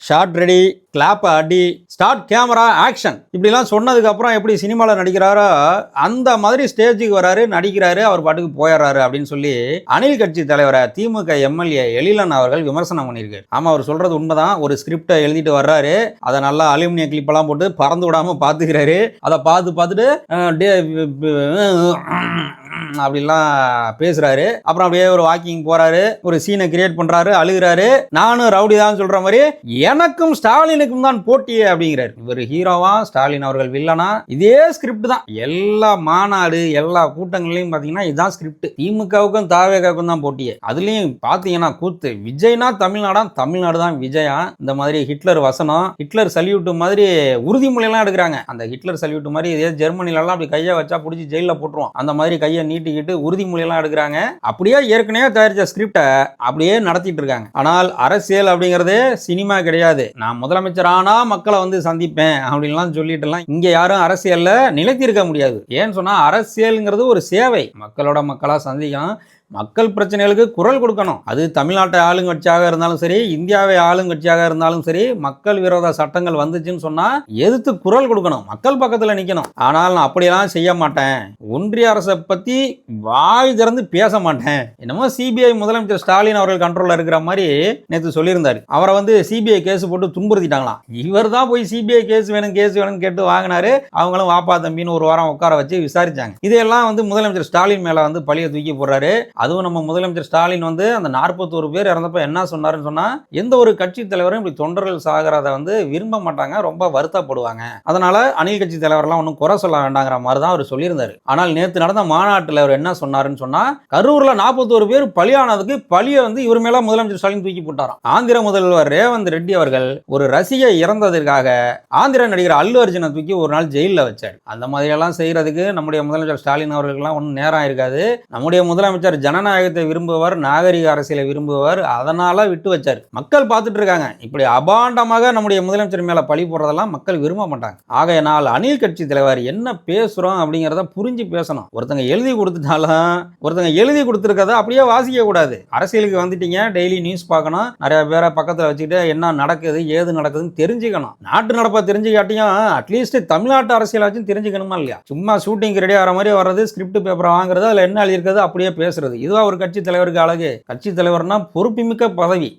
Shot ready, clap அடி, start camera action இப்படிலாம் சொன்னதுக்கு அப்புறம் எப்படி சினிமாவில் நடிக்கிறாரோ அந்த மாதிரி ஸ்டேஜுக்கு வராரு, நடிக்கிறாரு, அவர் பாட்டுக்கு போயிடுறாரு அப்படின்னு சொல்லி அணில் கட்சி தலைவரை திமுக எம்எல்ஏ எழிலன் அவர்கள் விமர்சனம் பண்ணியிருக்காரு. ஆமா, அவர் சொல்றது உண்மைதான். ஒரு ஸ்கிரிப்டை எழுதிட்டு வர்றாரு, அதை நல்லா அலுமினிய கிளிப்பெல்லாம் போட்டு பறந்து விடாம பார்த்துக்கிறாரு. அதை பார்த்துட்டு அப்படிலாம் பேசுறாரு. அப்புறம் அப்படியே ஒரு வாக்கிங் போறாரு, ஒரு சீனை கிரியேட் பண்றாரு, அழுகிறாரு. நானும் ரவுடி தான் சொல்ற மாதிரி எனக்கும் ஸ்டாலினுக்கும் தான் போட்டியே அப்படிங்கிறாரு. இவர் ஹீரோவா, ஸ்டாலின் அவர்கள் வில்லனா? இதே ஸ்கிரிப்ட் தான். எல்லா மாநாடு, எல்லா கூட்டங்களையும் பாத்தீங்கன்னா இதுதான் ஸ்கிரிப்ட். திமுகவுக்கும் தாவேகாவுக்கும் தான் போட்டியே. அதுலயும் பாத்தீங்கன்னா கூத்து, விஜய்னா தமிழ்நாடா, தமிழ்நாடு தான் விஜயா. இந்த மாதிரி ஹிட்லர் வசனம், ஹிட்லர் சல்யூட் மாதிரி உறுதிமொழி எல்லாம் எடுக்கிறாங்க. அந்த ஹிட்லர் சல்யூட் மாதிரி இதே ஜெர்மனில எல்லாம் அப்படி கையை வச்சா பிடிச்சி ஜெயில போட்டுருவோம். அந்த மாதிரி கையை நீட்டிக்கிட்டு உறுதிமொழி எல்லாம் எடுக்கிறாங்க. அப்படியே ஏற்கனவே தயாரிச்ச ஸ்கிரிப்டை அப்படியே நடத்திட்டு இருக்காங்க. ஆனால் அரசியல் அப்படிங்கறது சினிமா கிடையாது. நான் முதலமைச்சர் ஆனா மக்களை வந்து சந்திப்பேன் அப்படின்லாம் சொல்லிட்டு எல்லாம் இங்க யாரும் அரசியல்ல நிலைத்திருக்க முடியாது. ஏன்னு சொன்னா அரசியல்ங்கிறது ஒரு சேவை. மக்களோட மக்களா சந்திக்கணும், மக்கள் பிரச்சனைகளுக்கு குரல் கொடுக்கணும். அது தமிழ்நாட்டை ஆளுங்கட்சியாக இருந்தாலும் சரி, இந்தியாவை ஆளுங்கட்சியாக இருந்தாலும் சரி, மக்கள் விரோத சட்டங்கள் வந்துச்சுன்னு சொன்னா எதிர்த்து குரல் கொடுக்கணும், மக்கள் பக்கத்துல நிக்கணும். ஆனால் நான் அப்படியெல்லாம் செய்ய மாட்டேன், ஒன்றிய அரசை பத்தி வாய் திறந்து பேச மாட்டேன். என்னமோ சிபிஐ முதலமைச்சர் ஸ்டாலின் அவர்கள் கண்ட்ரோல்ல இருக்கிற மாதிரி நேற்று சொல்லியிருந்தாரு. அவரை வந்து சிபிஐ கேஸ் போட்டு துன்புறுத்திட்டாங்களாம். இவர் தான் போய் சிபிஐ கேஸ் வேணும்னு கேட்டு வாங்கினாரு. அவங்களும் வாப்பா தம்பின்னு ஒரு வாரம் உட்கார வச்சு விசாரிச்சாங்க. இதெல்லாம் வந்து முதலமைச்சர் ஸ்டாலின் மேல வந்து பழிய தூக்கி போடுறாரு. அதுவும் நம்ம முதலமைச்சர் ஸ்டாலின் வந்து அந்த 41 பேர் இறந்தப்ப என்ன சொன்னாருன்னு சொன்னா, எந்த ஒரு கட்சி தலைவரும் இப்படி தொண்டர்கள் சாகிறத வந்து விரும்ப மாட்டாங்க, ரொம்ப வருத்தப்படுவாங்க. அதனால அணில் கட்சி தலைவர்லாம் ஒன்றும் குறை சொல்ல வேண்டாங்கிற மாதிரி தான் அவர் சொல்லியிருந்தாரு. ஆனால் நேற்று நடந்த மாநாட்டில் அவர் என்ன சொன்னாருன்னு சொன்னா, கரூர்ல 41 பேர் பலியானதுக்கு பழிய வந்து இவர் மேல முதலமைச்சர் ஸ்டாலின் தூக்கி போட்டாராம். ஆந்திர முதல்வர் ரேவந்த் ரெட்டி அவர்கள் ஒரு ரசிகை இறந்ததற்காக ஆந்திர நடிகர் அல்லு அர்ஜுனை தூக்கி ஒரு நாள் ஜெயிலில் வச்சார். அந்த மாதிரி எல்லாம் செய்யறதுக்கு நம்முடைய முதலமைச்சர் ஸ்டாலின் அவர்களுக்கெல்லாம் ஒன்றும் நேரம் இருக்காது. நம்முடைய முதலமைச்சர் ஜனநாயகத்தை விரும்புவர், நாகரிக அரசியலை விரும்புவர், அதனால விட்டு வச்சார். மக்கள் பார்த்துட்டு இருக்காங்க. இப்படி அபாண்டமாக நம்முடைய முதலமைச்சர் மேல பழி போடுறதெல்லாம் மக்கள் விரும்ப மாட்டாங்க. ஆகையினால் அணில் கட்சி தலைவர் என்ன பேசுறோம் அப்படிங்கிறத புரிஞ்சு பேசணும். ஒருத்தங்க எழுதி கொடுத்துட்டாலும் ஒருத்தங்க எழுதி கொடுத்துருக்கத அப்படியே வாசிக்க கூடாது. அரசியலுக்கு வந்துட்டீங்க, டெய்லி நியூஸ் பார்க்கணும், நிறைய பேரை பக்கத்தில் வச்சுக்கிட்டு என்ன நடக்குது ஏது நடக்குதுன்னு தெரிஞ்சுக்கணும். நாட்டு நடப்பை தெரிஞ்சுக்காட்டியும் அட்லீஸ்ட் தமிழ்நாட்டு அரசியலாச்சும் தெரிஞ்சுக்கணுமா இல்லையா? சும்மா ஷூட்டிங் ரெடி ஆகிற மாதிரி வர்றது, ஸ்கிரிப்ட் பேப்பரை வாங்குறது, அதில் என்ன எழுதியிருக்கிறது அப்படியே பேசுறது, இதுவா ஒரு கட்சி தலைவருக்கு அழகு? கட்சி தலைவர்னா பொறுப்புமிக்க பதவி.